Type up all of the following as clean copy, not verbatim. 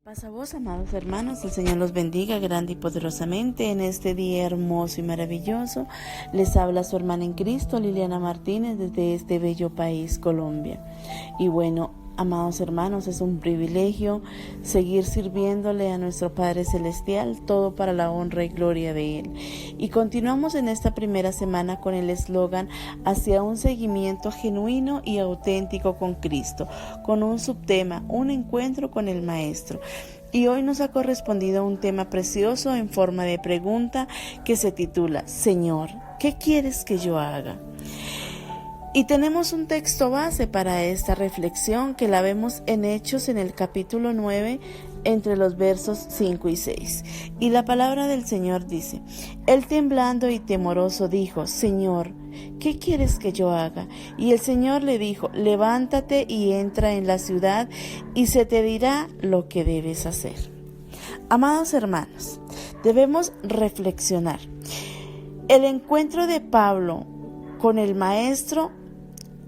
Paz a vos, amados hermanos, el Señor los bendiga grande y poderosamente en este día hermoso y maravilloso. Les habla su hermana en Cristo, Liliana Martínez, desde este bello país, Colombia. Y bueno, amados hermanos, es un privilegio seguir sirviéndole a nuestro Padre Celestial, todo para la honra y gloria de Él. Y continuamos en esta primera semana con el eslogan hacia un seguimiento genuino y auténtico con Cristo, con un subtema, un encuentro con el Maestro. Y hoy nos ha correspondido un tema precioso en forma de pregunta que se titula: Señor, ¿qué quieres que yo haga? Y tenemos un texto base para esta reflexión que la vemos en Hechos en el capítulo 9, entre los versos 5 y 6. Y la palabra del Señor dice: Él temblando y temoroso dijo: Señor, ¿qué quieres que yo haga? Y el Señor le dijo: levántate y entra en la ciudad y se te dirá lo que debes hacer. Amados hermanos, debemos reflexionar. El encuentro de Pablo con el Maestro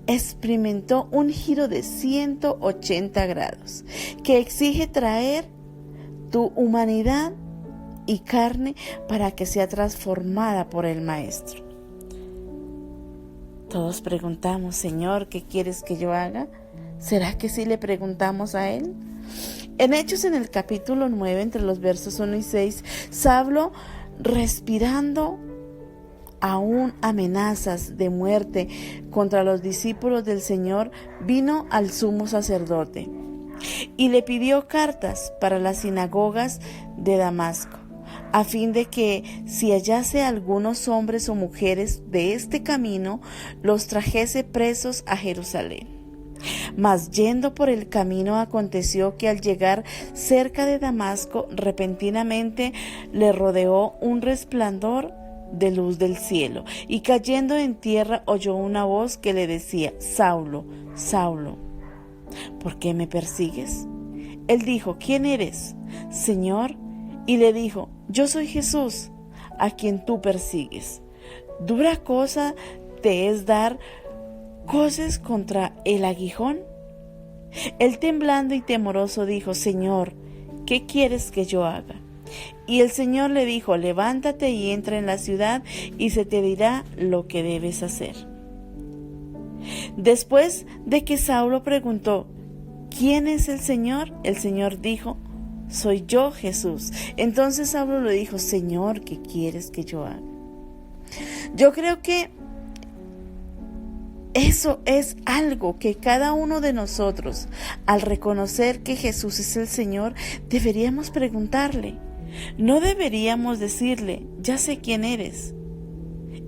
experimentó un giro de 180 grados que exige traer tu humanidad y carne para que sea transformada por el Maestro. Todos preguntamos: Señor, ¿qué quieres que yo haga? ¿Será que sí le preguntamos a Él? En Hechos, en el capítulo 9, entre los versos 1 y 6, Saulo, respirando aún amenazas de muerte contra los discípulos del Señor, vino al sumo sacerdote y le pidió cartas para las sinagogas de Damasco, a fin de que, si hallase algunos hombres o mujeres de este camino, los trajese presos a Jerusalén. Mas yendo por el camino, aconteció que al llegar cerca de Damasco, repentinamente le rodeó un resplandor de luz del cielo, y cayendo en tierra oyó una voz que le decía: Saulo, Saulo, ¿por qué me persigues? Él dijo: ¿quién eres, Señor? Y le dijo: yo soy Jesús, a quien tú persigues. ¿Dura cosa te es dar coces contra el aguijón? Él, temblando y temoroso, dijo: Señor, ¿qué quieres que yo haga? Y el Señor le dijo: levántate y entra en la ciudad y se te dirá lo que debes hacer. Después de que Saulo preguntó: ¿quién es el Señor? El Señor dijo: soy yo, Jesús. Entonces Saulo le dijo: Señor, ¿qué quieres que yo haga? Yo creo que eso es algo que cada uno de nosotros, al reconocer que Jesús es el Señor, deberíamos preguntarle. No deberíamos decirle: ya sé quién eres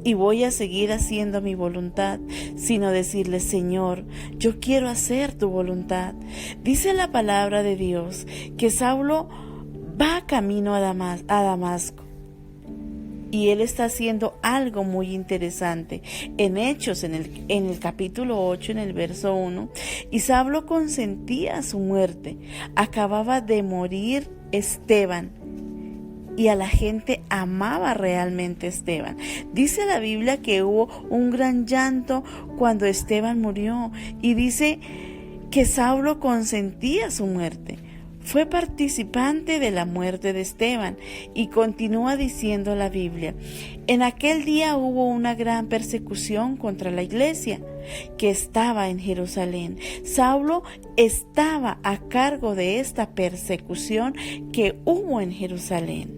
y voy a seguir haciendo mi voluntad, sino decirle: Señor, yo quiero hacer tu voluntad. Dice la palabra de Dios que Saulo va camino a Damasco. Y él está haciendo algo muy interesante. En Hechos, en el capítulo 8, en el verso 1, y Saulo consentía su muerte. Acababa de morir Esteban, y a la gente amaba realmente a Esteban. Dice la Biblia que hubo un gran llanto cuando Esteban murió, y dice que Saulo consentía su muerte. Fue participante de la muerte de Esteban, y continúa diciendo la Biblia: en aquel día hubo una gran persecución contra la iglesia que estaba en Jerusalén. Saulo estaba a cargo de esta persecución que hubo en Jerusalén.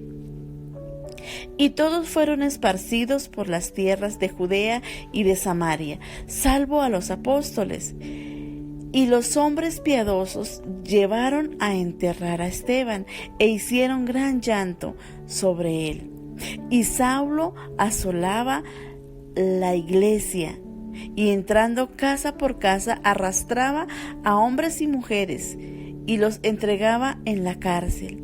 Y todos fueron esparcidos por las tierras de Judea y de Samaria, salvo a los apóstoles. Y los hombres piadosos llevaron a enterrar a Esteban e hicieron gran llanto sobre él. Y Saulo asolaba la iglesia y, entrando casa por casa, arrastraba a hombres y mujeres y los entregaba en la cárcel.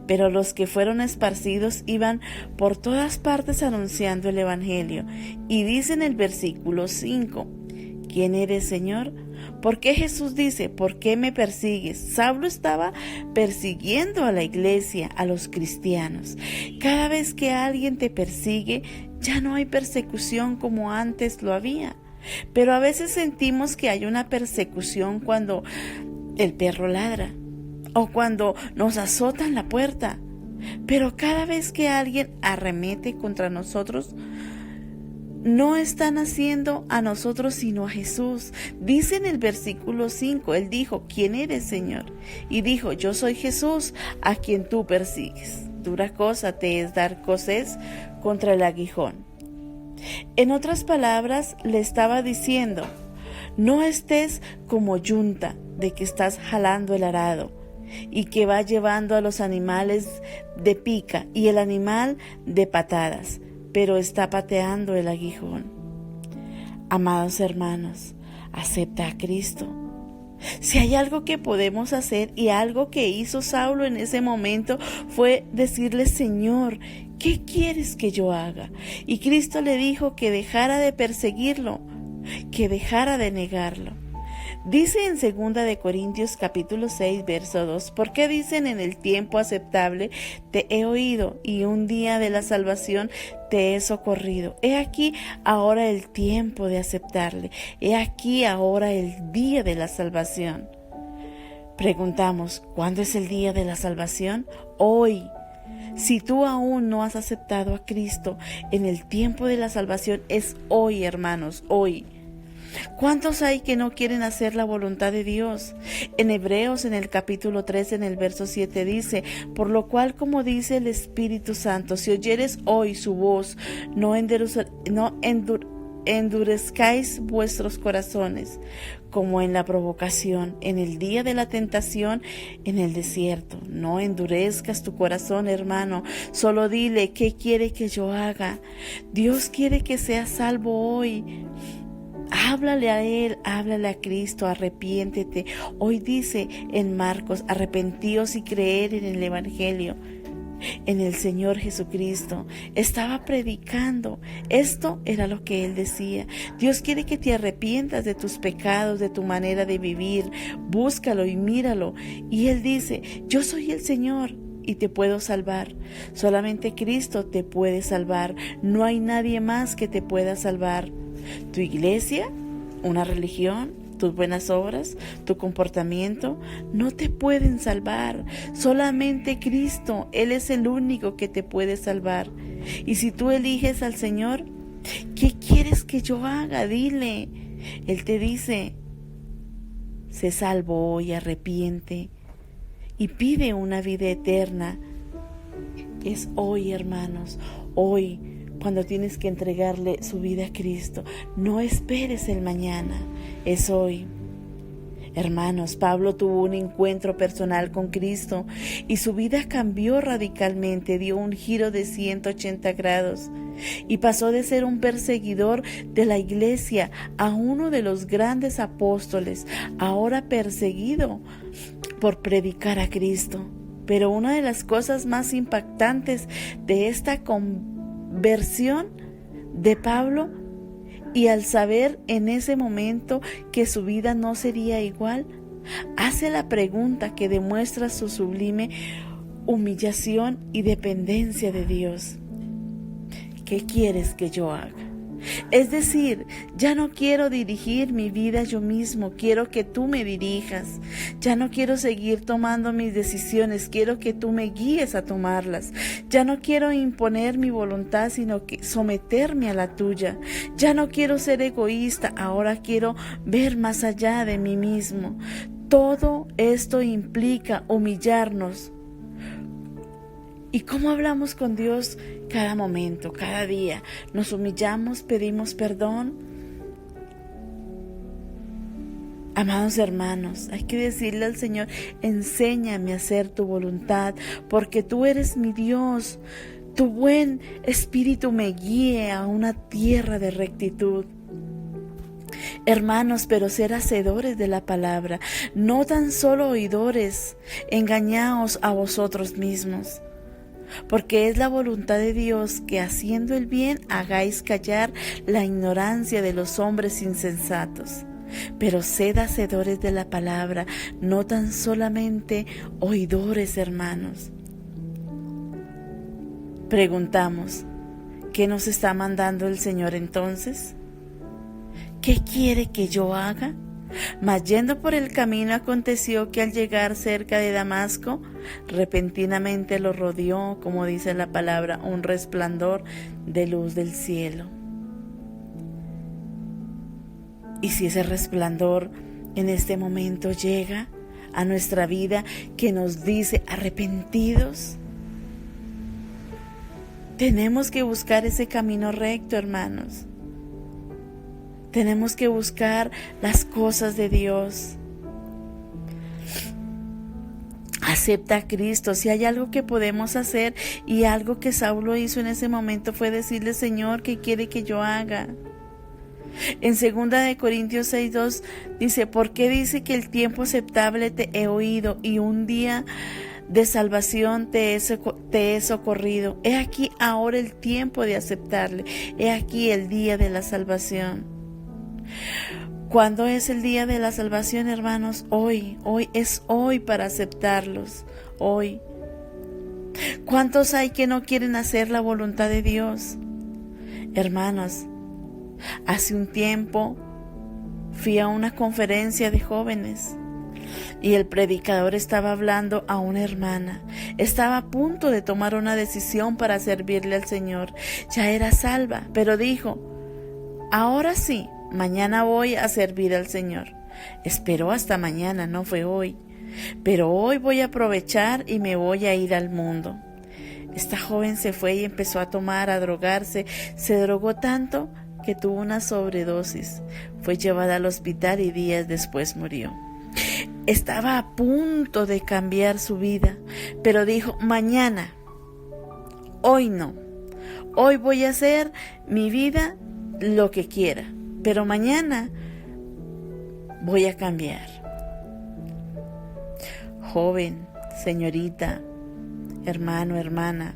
Pero los que fueron esparcidos iban por todas partes anunciando el evangelio. Y dice en el versículo 5: ¿quién eres, Señor? ¿Por qué Jesús dice: ¿por qué me persigues? Saulo estaba persiguiendo a la iglesia, a los cristianos. Cada vez que alguien te persigue, ya no hay persecución como antes lo había. Pero a veces sentimos que hay una persecución cuando el perro ladra, o cuando nos azotan la puerta. Pero cada vez que alguien arremete contra nosotros, no están haciendo a nosotros sino a Jesús. Dice en el versículo 5, Él dijo: ¿quién eres, Señor? Y dijo: yo soy Jesús, a quien tú persigues. Dura cosa te es dar coces contra el aguijón. En otras palabras, le estaba diciendo: no estés como yunta de que estás jalando el arado y que va llevando a los animales de pica y el animal de patadas, pero está pateando el aguijón. Amados hermanos, acepta a Cristo. Si hay algo que podemos hacer, y algo que hizo Saulo en ese momento, fue decirle: Señor, ¿qué quieres que yo haga? Y Cristo le dijo que dejara de perseguirlo, que dejara de negarlo. Dice en 2 de Corintios capítulo 6, verso 2, ¿por qué dicen en el tiempo aceptable te he oído, y un día de la salvación te he socorrido? He aquí ahora el tiempo de aceptarle, he aquí ahora el día de la salvación. Preguntamos: ¿cuándo es el día de la salvación? Hoy. Si tú aún no has aceptado a Cristo, en el tiempo de la salvación es hoy, hermanos, hoy. ¿Cuántos hay que no quieren hacer la voluntad de Dios? En Hebreos, en el capítulo 3, en el verso 7 dice: por lo cual, como dice el Espíritu Santo, si oyeres hoy su voz, no endurezcáis vuestros corazones, como en la provocación, en el día de la tentación en el desierto. No endurezcas tu corazón, hermano. Solo dile: ¿qué quiere que yo haga? Dios quiere que seas salvo hoy. Háblale a Él, háblale a Cristo, arrepiéntete. Hoy dice en Marcos: arrepentíos y creer en el Evangelio, en el Señor Jesucristo. Estaba predicando. Esto era lo que Él decía. Dios quiere que te arrepientas de tus pecados, de tu manera de vivir. Búscalo y míralo. Y Él dice: yo soy el Señor y te puedo salvar. Solamente Cristo te puede salvar. No hay nadie más que te pueda salvar. Tu iglesia, una religión, tus buenas obras, tu comportamiento no te pueden salvar. Solamente Cristo, Él es el único que te puede salvar. Y si tú eliges al Señor, ¿qué quieres que yo haga? Dile. Él te dice: sé salvo hoy, arrepiente y pide una vida eterna. Es hoy, hermanos, hoy, cuando tienes que entregarle su vida a Cristo. No esperes el mañana, es hoy. Hermanos, Pablo tuvo un encuentro personal con Cristo y su vida cambió radicalmente, dio un giro de 180 grados y pasó de ser un perseguidor de la iglesia a uno de los grandes apóstoles, ahora perseguido por predicar a Cristo. Pero una de las cosas más impactantes de esta conversión de Pablo, y al saber en ese momento que su vida no sería igual, hace la pregunta que demuestra su sublime humillación y dependencia de Dios: ¿qué quieres que yo haga? Es decir, ya no quiero dirigir mi vida yo mismo, quiero que tú me dirijas. Ya no quiero seguir tomando mis decisiones, quiero que tú me guíes a tomarlas. Ya no quiero imponer mi voluntad, sino que someterme a la tuya. Ya no quiero ser egoísta, ahora quiero ver más allá de mí mismo. Todo esto implica humillarnos. ¿Y cómo hablamos con Dios cada momento, cada día? ¿Nos humillamos, pedimos perdón? Amados hermanos, hay que decirle al Señor: enséñame a hacer tu voluntad, porque tú eres mi Dios. Tu buen espíritu me guíe a una tierra de rectitud. Hermanos, pero ser hacedores de la palabra, no tan solo oidores. Engañaos a vosotros mismos. Porque es la voluntad de Dios que haciendo el bien hagáis callar la ignorancia de los hombres insensatos. Pero sed hacedores de la palabra, no tan solamente oidores, hermanos. Preguntamos: ¿qué nos está mandando el Señor entonces? ¿Qué quiere que yo haga? Mas yendo por el camino aconteció que al llegar cerca de Damasco, repentinamente lo rodeó, como dice la palabra, un resplandor de luz del cielo. Y si ese resplandor en este momento llega a nuestra vida, que nos dice arrepentidos, tenemos que buscar ese camino recto, hermanos. Tenemos que buscar las cosas de Dios. Acepta a Cristo. Si hay algo que podemos hacer, y algo que Saulo hizo en ese momento fue decirle: Señor, ¿qué quiere que yo haga? En 2 Corintios 6:2 dice: ¿por qué dice que el tiempo aceptable te he oído y un día de salvación te he socorrido? He aquí ahora el tiempo de aceptarle. He aquí el día de la salvación. ¿Cuándo es el día de la salvación, hermanos? Hoy es hoy para aceptarlos. Hoy. ¿Cuántos hay que no quieren hacer la voluntad de Dios? Hermanos, hace un tiempo fui a una conferencia de jóvenes y el predicador estaba hablando a una hermana. Estaba a punto de tomar una decisión para servirle al Señor. Ya era salva, pero dijo: ahora sí, mañana voy a servir al Señor. Esperó hasta mañana, no fue hoy. Pero hoy voy a aprovechar y me voy a ir al mundo. Esta joven se fue y empezó a tomar, a drogarse. Se drogó tanto que tuvo una sobredosis. Fue llevada al hospital y días después murió. Estaba a punto de cambiar su vida, pero dijo: mañana, hoy no. Hoy voy a hacer mi vida lo que quiera, pero mañana voy a cambiar. Joven, señorita, hermano, hermana,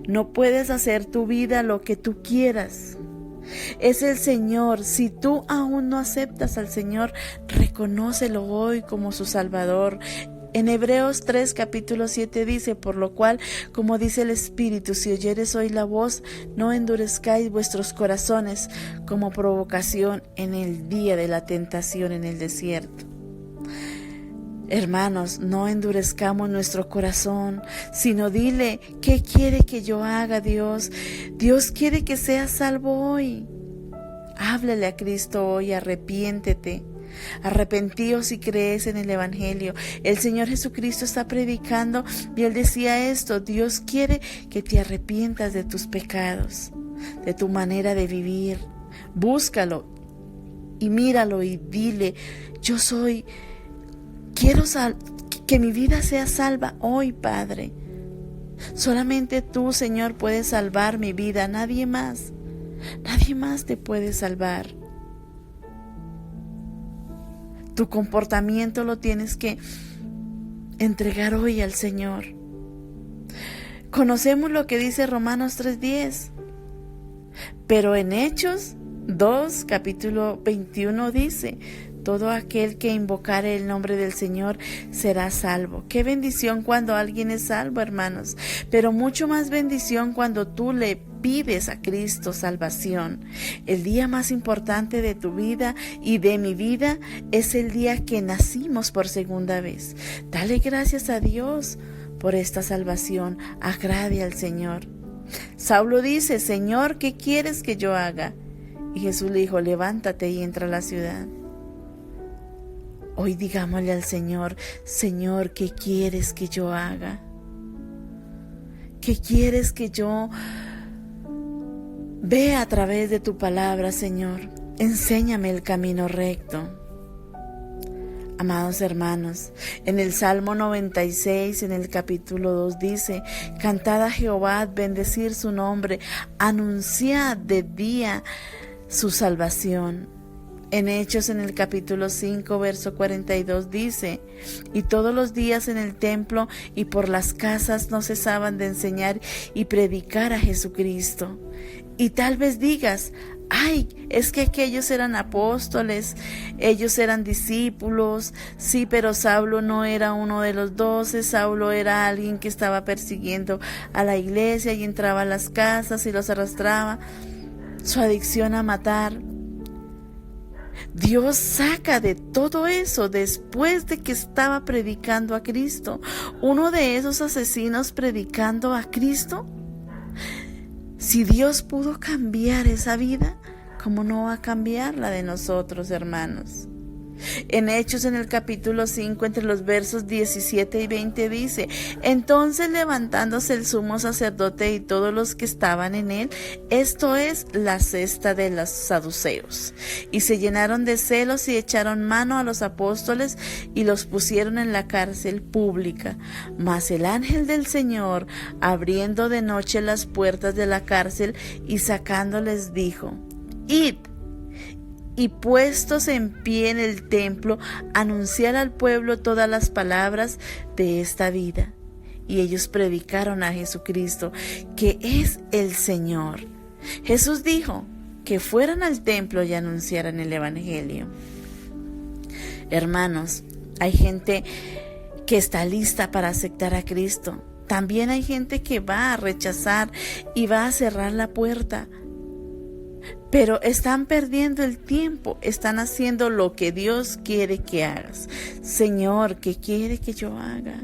no puedes hacer tu vida lo que tú quieras. Es el Señor. Si tú aún no aceptas al Señor, reconócelo hoy como su Salvador. En Hebreos 3, capítulo 7 dice: por lo cual, como dice el Espíritu, si oyeres hoy la voz, no endurezcáis vuestros corazones como provocación en el día de la tentación en el desierto. Hermanos, no endurezcamos nuestro corazón, sino dile: ¿qué quiere que yo haga, Dios? Dios quiere que seas salvo hoy. Háblale a Cristo hoy, arrepiéntete. Arrepentíos si crees en el Evangelio. El Señor Jesucristo está predicando y Él decía esto: Dios quiere que te arrepientas de tus pecados, de tu manera de vivir. Búscalo y míralo y dile: quiero que mi vida sea salva hoy, Padre. Solamente tú, Señor, puedes salvar mi vida, nadie más. Nadie más te puede salvar. Tu comportamiento lo tienes que entregar hoy al Señor. Conocemos lo que dice Romanos 3:10, pero en Hechos 2, capítulo 21 dice: todo aquel que invocare el nombre del Señor será salvo. Qué bendición cuando alguien es salvo, hermanos, pero mucho más bendición cuando tú le pides a Cristo salvación. El día más importante de tu vida y de mi vida es el día que nacimos por segunda vez. Dale gracias a Dios por esta salvación. Agrade al Señor. Saulo dice: Señor, ¿qué quieres que yo haga? Y Jesús le dijo: levántate y entra a la ciudad. Hoy digámosle al Señor: Señor, ¿qué quieres que yo haga? ¿Qué quieres que yo vea a través de tu palabra, Señor? Enséñame el camino recto. Amados hermanos, en el Salmo 96, en el capítulo 2 dice: cantad a Jehová, bendecir su nombre, anunciad de día su salvación. En Hechos, en el capítulo 5, verso 42 dice: y todos los días en el templo y por las casas no cesaban de enseñar y predicar a Jesucristo. Y tal vez digas: ay, es que aquellos eran apóstoles, ellos eran discípulos. Sí, pero Saulo no era uno de los 12, Saulo era alguien que estaba persiguiendo a la iglesia y entraba a las casas y los arrastraba. Su adicción a matar Dios saca de todo eso después de que estaba predicando a Cristo. Uno de esos asesinos predicando a Cristo. Si Dios pudo cambiar esa vida, ¿cómo no va a cambiar la de nosotros, hermanos? En Hechos, en el capítulo 5, entre los versos 17 y 20 dice: entonces levantándose el sumo sacerdote y todos los que estaban en él, esto es, la cesta de los saduceos, y se llenaron de celos y echaron mano a los apóstoles y los pusieron en la cárcel pública. Mas el ángel del Señor, abriendo de noche las puertas de la cárcel y sacándoles, dijo: id, y puestos en pie en el templo, anunciar al pueblo todas las palabras de esta vida. Y ellos predicaron a Jesucristo, que es el Señor. Jesús dijo que fueran al templo y anunciaran el evangelio. Hermanos, hay gente que está lista para aceptar a Cristo. También hay gente que va a rechazar y va a cerrar la puerta. Pero están perdiendo el tiempo, están haciendo lo que Dios quiere que hagas. Señor, ¿qué quiere que yo haga?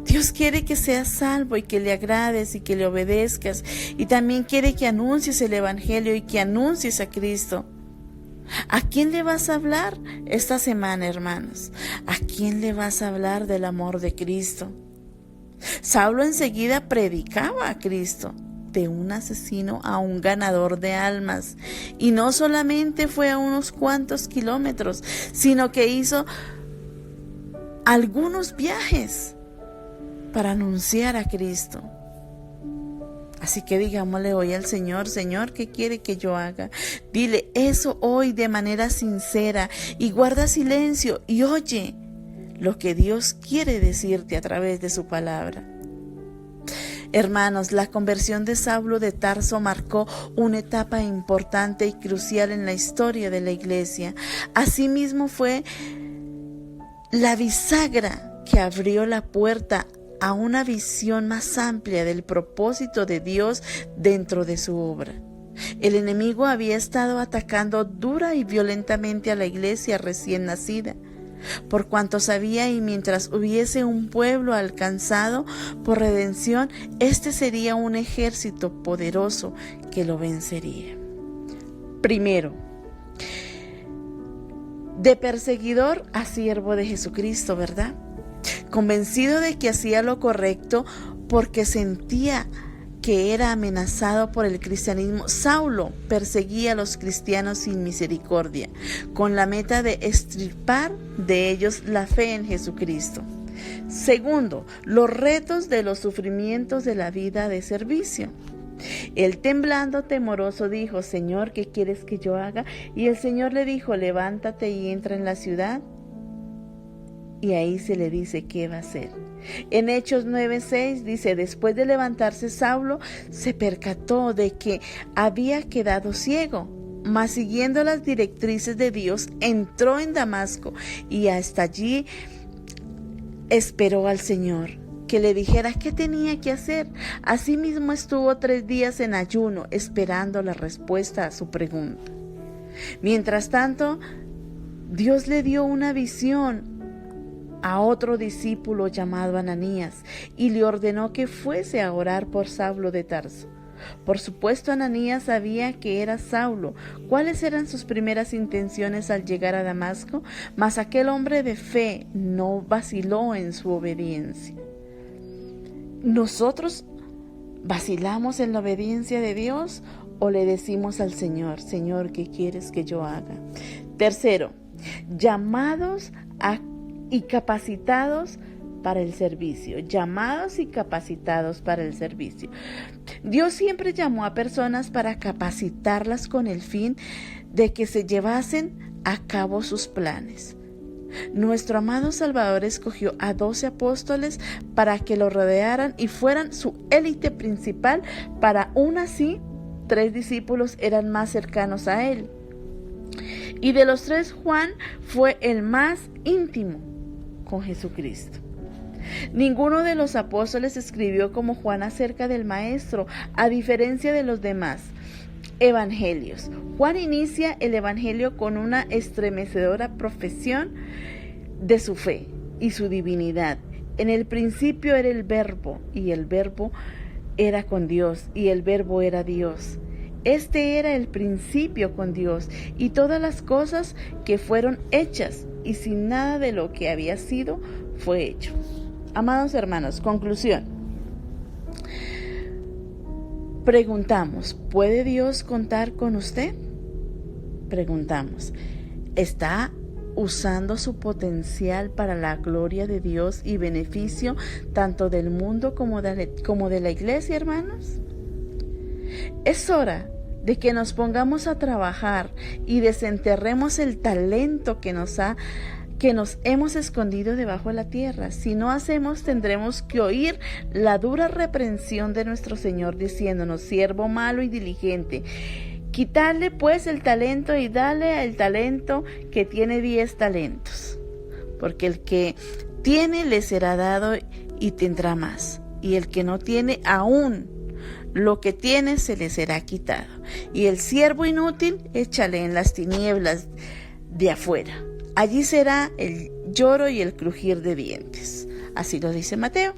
Dios quiere que seas salvo y que le agrades y que le obedezcas. Y también quiere que anuncies el evangelio y que anuncies a Cristo. ¿A quién le vas a hablar esta semana, hermanos? ¿A quién le vas a hablar del amor de Cristo? Saulo enseguida predicaba a Cristo. De un asesino a un ganador de almas. Y no solamente fue a unos cuantos kilómetros, sino que hizo algunos viajes para anunciar a Cristo. Así que digámosle hoy al Señor: Señor, ¿qué quiere que yo haga? Dile eso hoy de manera sincera y guarda silencio y oye lo que Dios quiere decirte a través de su palabra. Hermanos, la conversión de Saulo de Tarso marcó una etapa importante y crucial en la historia de la iglesia. Asimismo fue la bisagra que abrió la puerta a una visión más amplia del propósito de Dios dentro de su obra. El enemigo había estado atacando dura y violentamente a la iglesia recién nacida. Por cuanto sabía, y mientras hubiese un pueblo alcanzado por redención, este sería un ejército poderoso que lo vencería. Primero, de perseguidor a siervo de Jesucristo, ¿verdad? Convencido de que hacía lo correcto porque sentía que era amenazado por el cristianismo, Saulo perseguía a los cristianos sin misericordia, con la meta de extirpar de ellos la fe en Jesucristo. Segundo, los retos de los sufrimientos de la vida de servicio. Él, temblando, temoroso, dijo: Señor, ¿qué quieres que yo haga? Y el Señor le dijo: levántate y entra en la ciudad. Y ahí se le dice qué va a hacer. En Hechos 9:6 dice: después de levantarse Saulo, se percató de que había quedado ciego, mas siguiendo las directrices de Dios, entró en Damasco y hasta allí esperó al Señor que le dijera qué tenía que hacer. Asimismo estuvo 3 días en ayuno, esperando la respuesta a su pregunta. Mientras tanto, Dios le dio una visión a otro discípulo llamado Ananías y le ordenó que fuese a orar por Saulo de Tarso. Por supuesto, Ananías sabía que era Saulo, cuáles eran sus primeras intenciones al llegar a Damasco, mas aquel hombre de fe no vaciló en su obediencia. ¿Nosotros vacilamos en la obediencia de Dios o le decimos al Señor: Señor, ¿qué quieres que yo haga? Tercero, llamados y capacitados para el servicio. Llamados y capacitados para el servicio. Dios siempre llamó a personas para capacitarlas con el fin de que se llevasen a cabo sus planes. Nuestro amado Salvador escogió a 12 apóstoles para que lo rodearan y fueran su élite principal, para aún así 3 discípulos eran más cercanos a él. Y de los 3, Juan fue el más íntimo con Jesucristo. Ninguno de los apóstoles escribió como Juan acerca del Maestro, a diferencia de los demás. evangelios. Juan inicia el evangelio con una estremecedora profesión de su fe y su divinidad. En el principio era el Verbo, y el Verbo era con Dios, y el Verbo era Dios. Este era el principio con Dios, y todas las cosas que fueron hechas, y sin nada de lo que había sido fue hecho. Amados hermanos, conclusión. Preguntamos, ¿puede Dios contar con usted? Preguntamos, ¿está usando su potencial para la gloria de Dios y beneficio tanto del mundo como de la iglesia, hermanos? Es hora de que nos pongamos a trabajar y desenterremos el talento que nos hemos escondido debajo de la tierra. Si no hacemos, tendremos que oír la dura reprensión de nuestro Señor diciéndonos: siervo malo y diligente, quitarle pues el talento y dale el talento que tiene 10 talentos. Porque el que tiene le será dado y tendrá más. Y el que no tiene, aún lo que tiene se le será quitado. Y el siervo inútil, échale en las tinieblas de afuera. Allí será el lloro y el crujir de dientes. Así lo dice Mateo.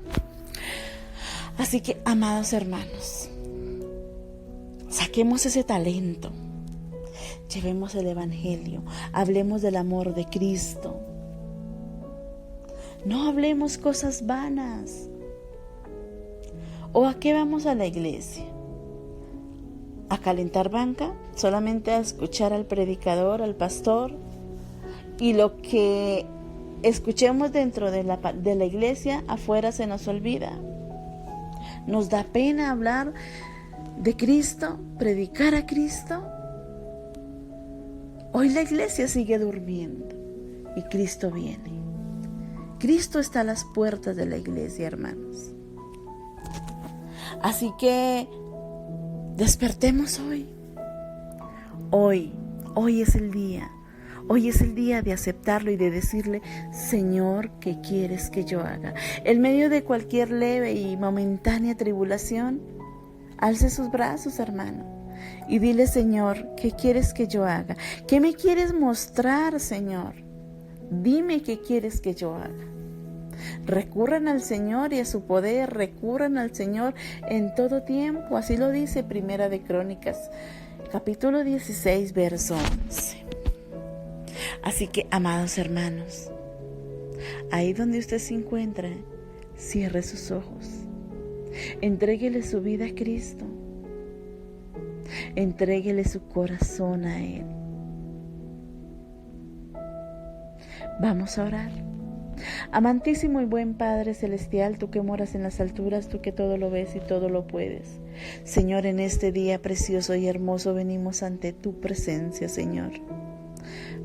Así que, amados hermanos, saquemos ese talento, llevemos el evangelio, hablemos del amor de Cristo. No hablemos cosas vanas. ¿O a qué vamos a la iglesia? ¿A calentar banca? ¿Solamente a escuchar al predicador, al pastor? Y lo que escuchemos dentro de la iglesia, afuera se nos olvida. Nos da pena hablar de Cristo, predicar a Cristo. Hoy la iglesia sigue durmiendo y Cristo viene. Cristo está a las puertas de la iglesia, hermanos. Así que despertemos hoy. Hoy es el día. Hoy es el día de aceptarlo y de decirle: Señor, ¿qué quieres que yo haga? En medio de cualquier leve y momentánea tribulación, alce sus brazos, hermano, y dile: Señor, ¿qué quieres que yo haga? ¿Qué me quieres mostrar, Señor? Dime qué quieres que yo haga. Recurran al Señor y a su poder, recurran al Señor en todo tiempo. Así lo dice Primera de Crónicas, capítulo 16, verso 11. Así que, amados hermanos, ahí donde usted se encuentra, cierre sus ojos, entréguele su vida a Cristo, entréguele su corazón a Él. Vamos a orar. Amantísimo y buen Padre Celestial, tú que moras en las alturas, tú que todo lo ves y todo lo puedes. Señor, en este día precioso y hermoso venimos ante tu presencia, Señor,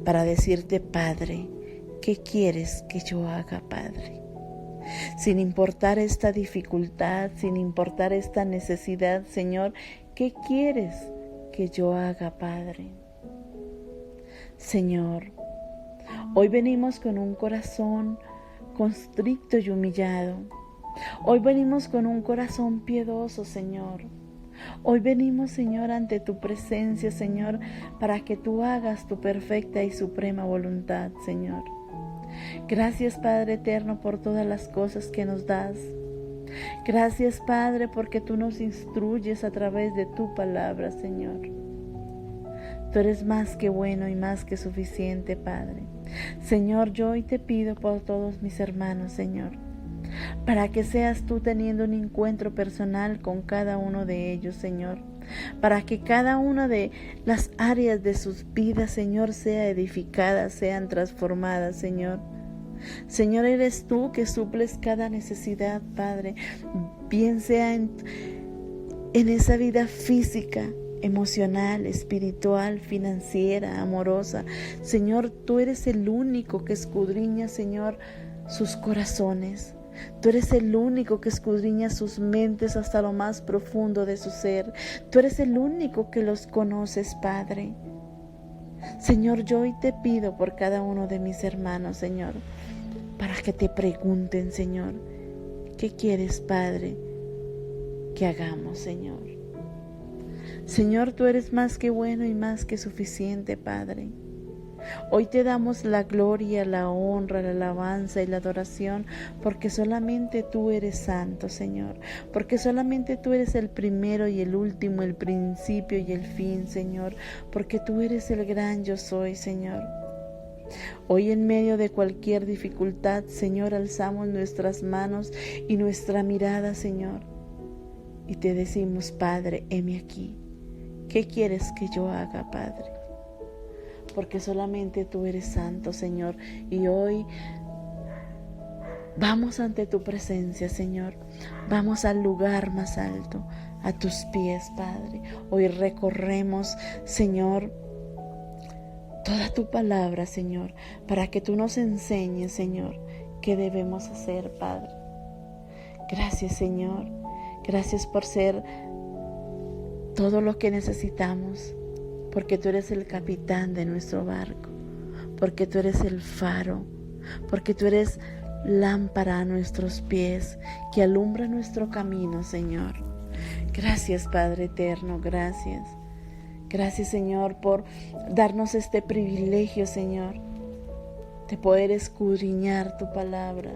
para decirte: Padre, ¿qué quieres que yo haga, Padre? Sin importar esta dificultad, sin importar esta necesidad, Señor, ¿qué quieres que yo haga, Padre? Señor, hoy venimos con un corazón constricto y humillado. Hoy venimos con un corazón piedoso, Señor. Hoy venimos, Señor, ante tu presencia, Señor, para que tú hagas tu perfecta y suprema voluntad, Señor. Gracias, Padre eterno, por todas las cosas que nos das. Gracias, Padre, porque tú nos instruyes a través de tu palabra, Señor. Tú eres más que bueno y más que suficiente, Padre. Señor, yo hoy te pido por todos mis hermanos, Señor, para que seas tú teniendo un encuentro personal con cada uno de ellos, Señor, para que cada una de las áreas de sus vidas, Señor, sea edificada, sean transformadas, Señor. Señor, eres tú que suples cada necesidad, Padre, bien sea en esa vida física, emocional, espiritual, financiera, amorosa. Señor, tú eres el único que escudriña, Señor, sus corazones. Tú eres el único que escudriña sus mentes hasta lo más profundo de su ser. Tú eres el único que los conoces, Padre. Señor, yo hoy te pido por cada uno de mis hermanos, Señor, para que te pregunten, Señor, ¿qué quieres, Padre, que hagamos, Señor? Señor, tú eres más que bueno y más que suficiente, Padre. Hoy te damos la gloria, la honra, la alabanza y la adoración, porque solamente tú eres santo, Señor, porque solamente tú eres el primero y el último, el principio y el fin, Señor, porque tú eres el gran yo soy, Señor. Hoy en medio de cualquier dificultad, Señor, alzamos nuestras manos y nuestra mirada, Señor, y te decimos, Padre, heme aquí. ¿Qué quieres que yo haga, Padre? Porque solamente tú eres santo, Señor, y hoy vamos ante tu presencia, Señor. Vamos al lugar más alto, a tus pies, Padre. Hoy recorremos, Señor, toda tu palabra, Señor, para que tú nos enseñes, Señor, qué debemos hacer, Padre. Gracias, Señor. Gracias por ser todo lo que necesitamos, porque tú eres el capitán de nuestro barco, porque tú eres el faro, porque tú eres lámpara a nuestros pies, que alumbra nuestro camino, Señor. Gracias, Padre eterno, gracias. Gracias, Señor, por darnos este privilegio, Señor, de poder escudriñar tu palabra,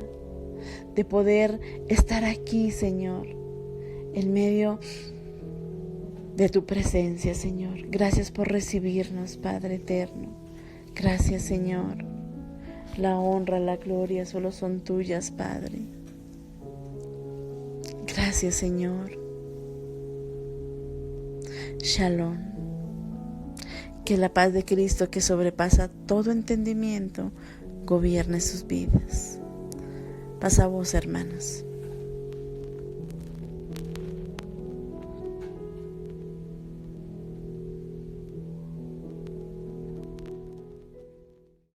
de poder estar aquí, Señor, en medio de tu presencia, Señor. Gracias por recibirnos, Padre eterno. Gracias, Señor. La honra, la gloria solo son tuyas, Padre. Gracias, Señor. Shalom. Que la paz de Cristo, que sobrepasa todo entendimiento, gobierne sus vidas. Paz a vos, hermanos.